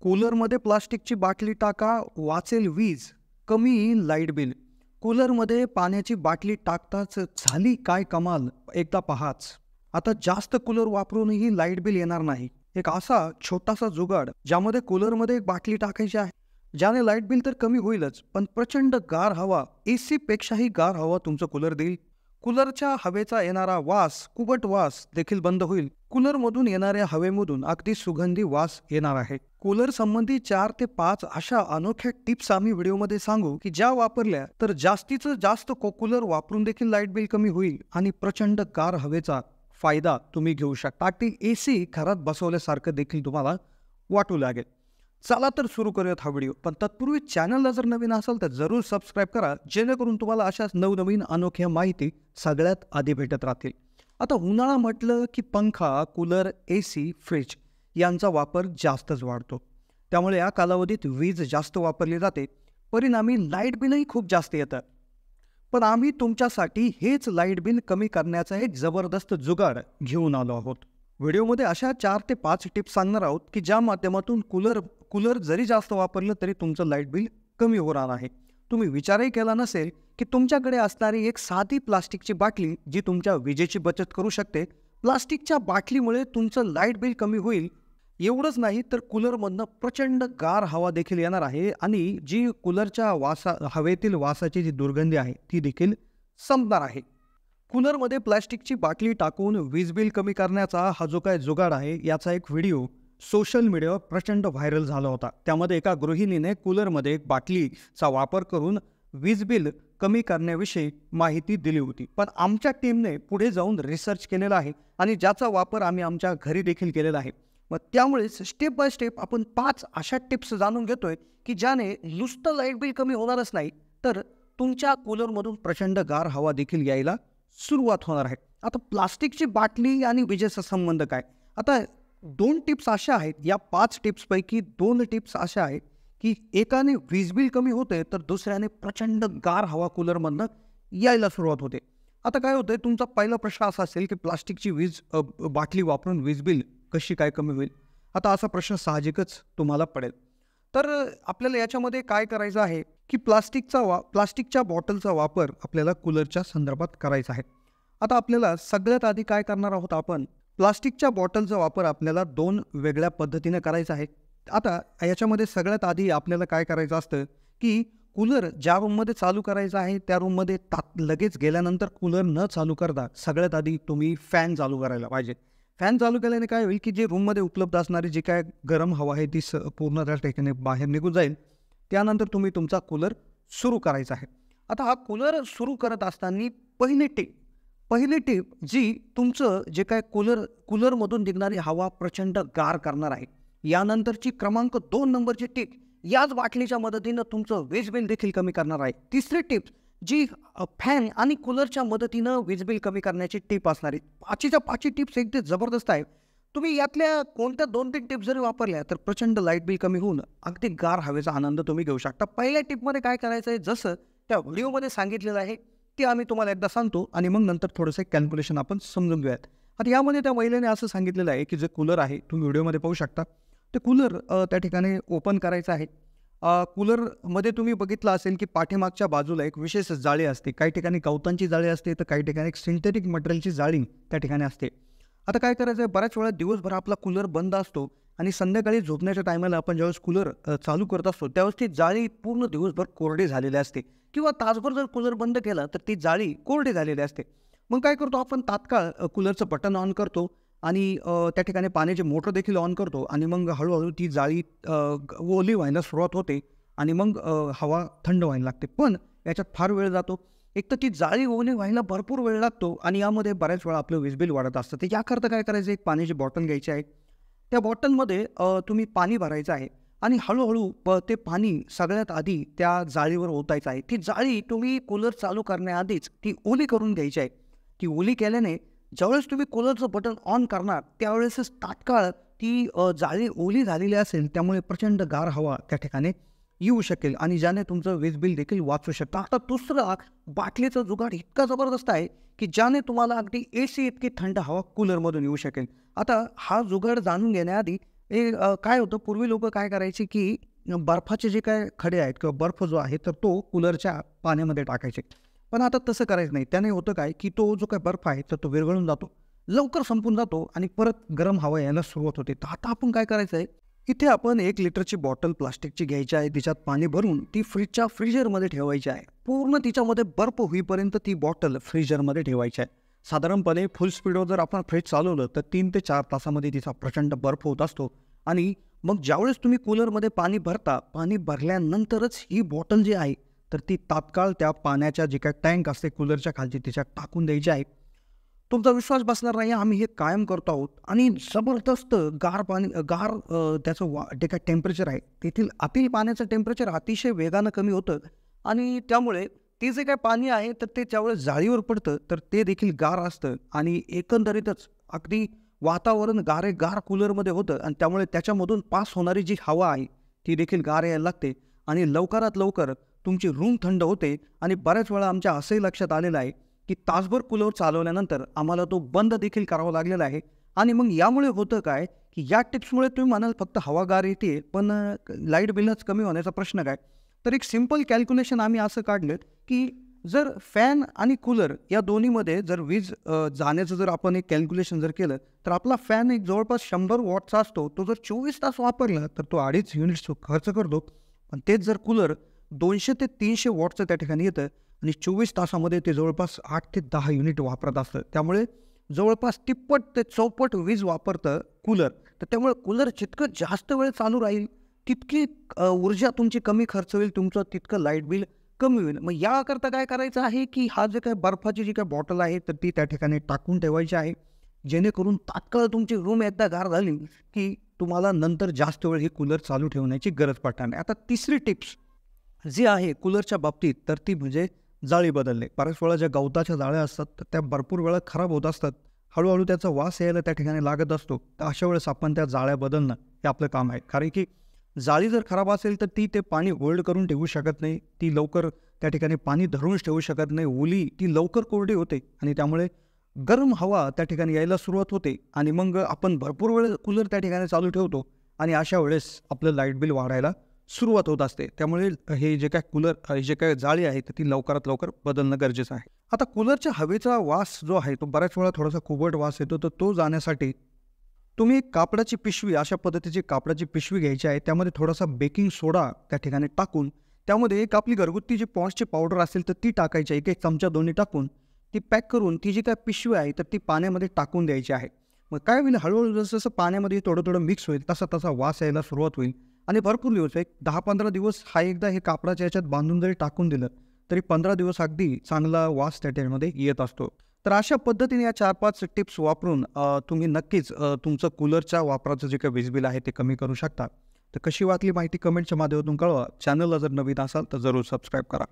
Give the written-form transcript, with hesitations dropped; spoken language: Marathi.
कूलरमध्ये प्लास्टिकची बाटली टाका, वाचेल वीज, कमी लाईट बिल. कूलरमध्ये पाण्याची बाटली टाकताच झाली काय कमाल, एकदा पहाच. आता जास्त कूलर वापरूनही लाईट बिल येणार नाही. एक असा छोटासा जुगाड ज्यामध्ये कूलरमध्ये एक बाटली टाकायची आहे, ज्याने लाईट बिल तर कमी होईलच, पण प्रचंड गार हवा, AC पेक्षाही गार हवा तुमचं कूलर देईल. कूलरच्या हवेचा येणारा वास, कुबट वास देखील बंद होईल. कूलरमधून येणाऱ्या हवेमधून अगदी सुगंधी वास येणार आहे. कूलर संबंधी 4 ते 5 अशा अनोख्या टिप्स आम्ही व्हिडिओमध्ये सांगू की ज्या वापरल्या तर जास्तीचं जास्त कूलर वापरून देखील लाईट बिल कमी होईल आणि प्रचंड गार हवेचा फायदा तुम्ही घेऊ शकता. ती AC घरात बसवल्यासारखं देखील तुम्हाला वाटू लागेल. चला तर सुरू करूयात हा व्हिडिओ. पण तत्पूर्वी चॅनलला जर नवीन असाल तर जरूर सबस्क्राईब करा, जेणेकरून तुम्हाला अशाच नवनवीन अनोख्या माहिती सगळ्यात आधी भेटत राहतील. आता उन्हाळा म्हटलं की पंखा, कूलर, AC, फ्रिज यांचा वापर जास्तच वाढतो. त्यामुळे या कालावधीत वीज जास्त वापरली जाते, परिणामी लाईट बिलही खूप जास्त येतं. पण आम्ही तुमच्यासाठी हेच लाईट बिल कमी करण्याचा एक जबरदस्त जुगाड घेऊन आलो आहोत. व्हिडिओमध्ये अशा 4 ते 5 टिप्स सांगणार आहोत की ज्या माध्यमातून कूलर जरी जास्त वापरलं तरी तुमचं लाईट बिल कमी होणार आहे. तुम्ही विचारही केला नसेल की तुमच्याकडे असणारी एक साधी प्लास्टिकची बाटली जी तुमच्या विजेची बचत करू शकते. प्लास्टिकच्या बाटलीमुळे तुमचं लाईट बिल कमी होईल. एवढंच नाही तर कूलरमधनं प्रचंड गार हवा देखील येणार आहे आणि जी कूलरच्या हवेतील वासाची जी दुर्गंधी आहे ती देखील संपणार आहे. कूलरमध्ये प्लास्टिकची बाटली टाकून वीज बिल कमी करण्याचा हा जो काय जुगाड आहे याचा एक व्हिडिओ सोशल मीडियावर प्रचंड व्हायरल झाला होता. त्यामध्ये एका गृहिणीने कूलरमध्ये एक बाटलीचा वापर करून वीज बिल कमी करण्याविषयी माहिती दिली होती. पण आमच्या टीमने पुढे जाऊन रिसर्च केलेला आहे आणि ज्याचा वापर आम्ही आमच्या घरी देखील केलेला आहे. मग त्यामुळेच स्टेप बाय स्टेप आपण 5 अशा टिप्स जाणून घेतोय की ज्याने नुसतं लाईट बिल कमी होणारच नाही तर तुमच्या कूलरमधून प्रचंड गार हवा देखील यायला सुरुवात होणार आहे. आता प्लास्टिकची बाटली आणि विजेचा संबंध काय? आता 2 टिप्स अशा आहेत, या 5 टिप्सपैकी 2 टिप्स अशा आहेत की एकाने वीज बिल कमी होते तर दुसऱ्याने प्रचंड गार हवा कूलरमधनं यायला सुरुवात होते. आता काय होतंय, तुमचा पहिला प्रश्न असा असेल की प्लास्टिकची बाटली वापरून वीज बिल कशी काय कमी होईल? आता असा प्रश्न साहजिकच तुम्हाला पडेल. तर आपल्याला याच्यामध्ये काय करायचं आहे की प्लास्टिकच्या बॉटलचा वापर आपल्याला कूलरच्या संदर्भात करायचा आहे. आता आपल्याला सगळ्यात आधी काय करणार आहोत, आपण प्लास्टिकच्या बॉटलचा वापर आपल्याला 2 वेगळ्या पद्धतीने करायचा आहे. आता याच्यामध्ये सगळ्यात आधी आपल्याला काय करायचं असतं की कूलर ज्या रूममध्ये चालू करायचा आहे त्या रूममध्ये लगेच गेल्यानंतर कूलर न चालू करता सगळ्यात आधी तुम्ही फॅन चालू करायला पाहिजे. फॅन चालू केल्याने काय होईल की जे रूममध्ये उपलब्ध असणारी जी काय गरम हवा आहे ती पूर्ण त्या ठिकाणी बाहेर निघून जाईल. त्यानंतर तुम्ही तुमचा कूलर सुरू करायचा आहे. आता हा कूलर सुरू करत असताना पहिली टीप जी तुमचं जे काय कूलरमधून निघणारी हवा प्रचंड गार करणार आहे. यानंतरची क्रमांक 2 नंबरची टीप याच बाटलीच्या मदतीनं तुमचं वीज बिल देखील कमी करणार आहे. तिसरी टिप जी फॅन आणि कूलरच्या मदतीनं वीज बिल कमी करण्याची टिप असणार आहे. 5च्या 5 टिप्स एकदम जबरदस्त आहे. तुम्ही यातल्या कोणत्या 2-3 टिप्स जरी वापरल्या तर प्रचंड लाईट बिल कमी होऊन अगदी गार हवेचा आनंद तुम्ही घेऊ शकता. पहिल्या टिपमध्ये काय करायचं आहे, जसं त्या व्हिडिओमध्ये सांगितलेलं आहे ते आम्ही तुम्हाला एकदा सांगतो आणि मग नंतर थोडंसं कॅल्क्युलेशन आपण समजून घेऊयात. आता यामध्ये त्या महिलेने असं सांगितलेलं आहे की जे कूलर आहे तुम्ही व्हिडिओमध्ये पाहू शकता, ते कूलर त्या ठिकाणी ओपन करायचं आहे. कूलरमध्ये तुम्ही बघितलं असेल की पाठीमागच्या बाजूला एक विशेष जाळी असते. काही ठिकाणी गवतांची जाळी असते तर काही ठिकाणी एक सिंथेटिक मटेरियलची जाळी त्या ठिकाणी असते. आता काय करायचं आहे, बऱ्याच वेळा दिवसभर आपला कूलर बंद असतो आणि संध्याकाळी झोपण्याच्या टायमाला आपण ज्यावेळेस कूलर चालू करत असतो त्यावेळेस ती जाळी पूर्ण दिवसभर कोरडी झालेली असते किंवा तासभर जर कूलर बंद केला तर ती जाळी कोरडी झालेली असते. मग काय करतो आपण, तात्काळ कूलरचं बटन ऑन करतो आणि त्या ठिकाणी पाण्याची मोटर देखील ऑन करतो आणि मग हळूहळू ती जाळी ओली व्हायला सुरुवात होते आणि मग हवा थंड व्हायला लागते. पण याच्यात फार वेळ जातो. एक तर ती जाळी ओली व्हायला भरपूर वेळ लागतो आणि यामध्ये बऱ्याच वेळा आपलं वीज बिल वाढत असतं. तर याकरता काय करायचं, एक पाण्याची बॉटल घ्यायची आहे. त्या बॉटलमध्ये तुम्ही पाणी भरायचं आहे आणि हळूहळू ते पाणी सगळ्यात आधी त्या जाळीवर ओतायचं आहे. ती जाळी तुम्ही कूलर चालू करण्याआधीच ती ओली करून घ्यायची आहे. ती ओली केल्याने ज्यावेळेस तुम्ही कूलरचं बटन ऑन करणार त्यावेळेसच तात्काळ ती जाळी ओली झालेली असेल, त्यामुळे प्रचंड गार हवा त्या ठिकाणी येऊ शकेल आणि ज्याने तुमचं वीज बिल देखील वाचू शकतं. आता दुसरा बाटलीचा जुगाड इतका जबरदस्त आहे की ज्याने तुम्हाला अगदी AC इतकी थंड हवा कूलरमधून येऊ शकेल. आता हा जुगाड जाणून घेण्याआधी काय होतं पूर्वी लोकं काय करायचे, की बर्फाचे जे काही खडे आहेत किंवा बर्फ जो आहे, तर तो कूलरच्या पाण्यामध्ये टाकायचे. पण आता तसं करायचं नाही. त्याने होतं काय, की तो जो काही बर्फ आहे, तर तो विरघळून जातो. लवकर संपून जातो आणि परत गरम हवा यायला सुरुवात होते. तर आता आपण काय करायचं आहे, इथे आपण 1 लिटरची बॉटल प्लास्टिकची घ्यायची आहे. तिच्यात पाणी भरून ती फ्रीजरमध्ये ठेवायची आहे. पूर्ण तिच्यामध्ये बर्फ होईपर्यंत ती बॉटल फ्रीजरमध्ये ठेवायची आहे. साधारणपणे फुल स्पीडवर जर आपण फ्रीज चालवलं तर 3 ते 4 तासामध्ये तिचा प्रचंड बर्फ होत असतो आणि मग ज्यावेळेस तुम्ही कूलरमध्ये पाणी भरता, पाणी भरल्यानंतरच ही बॉटल जी आहे, तर ती तात्काळ त्या पाण्याच्या जी काही टँक असते कूलरच्या खालची त्याच्यात टाकून द्यायची आहे. तुमचा विश्वास बसणार नाही, आम्ही हे कायम करतो आहोत आणि जबरदस्त गार पाणी त्याचं जे काही टेम्परेचर आहे, तेथील आतील पाण्याचं टेम्परेचर अतिशय वेगानं कमी होतं आणि त्यामुळे ते जे काही पाणी आहे, तर ते ज्यावेळेस जाळीवर पडतं, तर ते देखील गार असतं आणि एकंदरीतच अगदी वातावरण गारेगार कूलरमध्ये होतं आणि त्यामुळे त्याच्यामधून पास होणारी जी हवा आहे, ती देखील गार यायला लागते आणि लवकरात लवकर तुमची रूम थंड होते आणि बऱ्याच वेळा आमच्या असंही लक्षात आलेलं आहे, की तासभर कूलर चालवल्यानंतर आम्हाला तो बंद देखील करावा लागलेला आहे आणि मग यामुळे होतं काय, की या टिप्समुळे तुम्ही म्हणाल फक्त हवा गार येते, पण लाईट बिलच कमी होण्याचा प्रश्न काय? तर एक सिंपल कॅल्क्युलेशन आम्ही असं काढलं, की जर फॅन आणि कूलर या दोन्हीमध्ये जर वीज जाण्याचं जर आपण एक कॅल्क्युलेशन जर केलं, तर आपला फॅन एक जवळपास 100 वॉटचा असतो. तो जर 24 तास वापरला, तर तो 2.5 युनिट्स खर्च करतो. पण तेच जर कूलर 200 ते 300 वॉटचं त्या ठिकाणी येतं आणि 24 तासामध्ये ते जवळपास 8 ते 10 युनिट वापरत असतं. त्यामुळे जवळपास तिप्पट ते चौपट वीज वापरतं कूलर. तर त्यामुळे कूलर जितकं जास्त वेळ चालू राहील, तितकी ऊर्जा तुमची कमी खर्च होईल, तुमचं तितकं लाईट बिल कमी होईल. मग याकरता काय करायचं आहे, की हा जे काही बर्फाची जी काही बॉटल आहे, तर ती त्या ठिकाणी टाकून ठेवायची आहे. जेणेकरून तात्काळ तुमची रूम एकदा गार झाली, की तुम्हाला नंतर जास्त वेळ हे कूलर चालू ठेवण्याची गरज पडणार नाही. आता तिसरी टिप्स जी आहे कूलरच्या बाबतीत, तर ती म्हणजे जाळी बदलणे. बऱ्याच वेळा ज्या गवताच्या जाळ्या असतात, तर त्या भरपूर वेळा खराब होत असतात. हळू त्याचा वास यायला त्या ठिकाणी लागत असतो. तर अशा वेळेस आपण त्या जाळ्या बदलणं हे आपलं काम आहे. कारण की जाळी जर खराब असेल, तर ती ते पाणी होल्ड करून ठेवू शकत नाही. ती लवकर त्या ठिकाणी पाणी धरूनच ठेवू शकत नाही. ओली ती लवकर कोरडी होते आणि त्यामुळे गरम हवा त्या ठिकाणी यायला सुरुवात होते आणि मग आपण भरपूर वेळ कूलर त्या ठिकाणी चालू ठेवतो आणि अशा वेळेस आपलं लाईट बिल वाढायला सुरुवात होत असते. त्यामुळे हे जे काही जे काही जाळी आहे, तर ती लवकरात लवकर बदलणं गरजेचं आहे. आता कूलरच्या हवेचा वास जो आहे, तो बऱ्याच वेळा थोडासा कुबट वास येतो. तर तो जाण्यासाठी तुम्ही एक कापडाची पिशवी, अशा पद्धतीची कापडाची पिशवी घ्यायची आहे. त्यामध्ये थोडासा बेकिंग सोडा त्या ठिकाणी टाकून, त्यामध्ये एक आपली घरगुती जी पॉन्ड्सची पावडर असेल, तर ती टाकायची. 1-1 चमचा दोन्ही टाकून ती पॅक करून ती जी काही पिशवी आहे, तर ती पाण्यामध्ये टाकून द्यायची आहे. मग काय होईल, हळूहळू जसं पाण्यामध्ये थोडं मिक्स होईल, तसा वास यायला सुरुवात होईल आणि भरपूर दिवस, एक 10-15 दिवस हा एकदा हे कापडाच्या ह्याच्यात बांधून जरी टाकून दिलं, तरी 15 दिवस अगदी चांगला वास त्या त्यामध्ये येत असतो. तर अशा पद्धतीने या 4-5 टिप्स वापरून तुम्ही नक्कीच तुमचं कूलरच्या वापराचं जे काही वीज बिल आहे, ते कमी करू शकता. तर कशी वाटली माहिती कमेंटच्या माध्यमातून कळवा. चॅनलला जर नवीन असाल, तर जरूर सबस्क्राईब करा.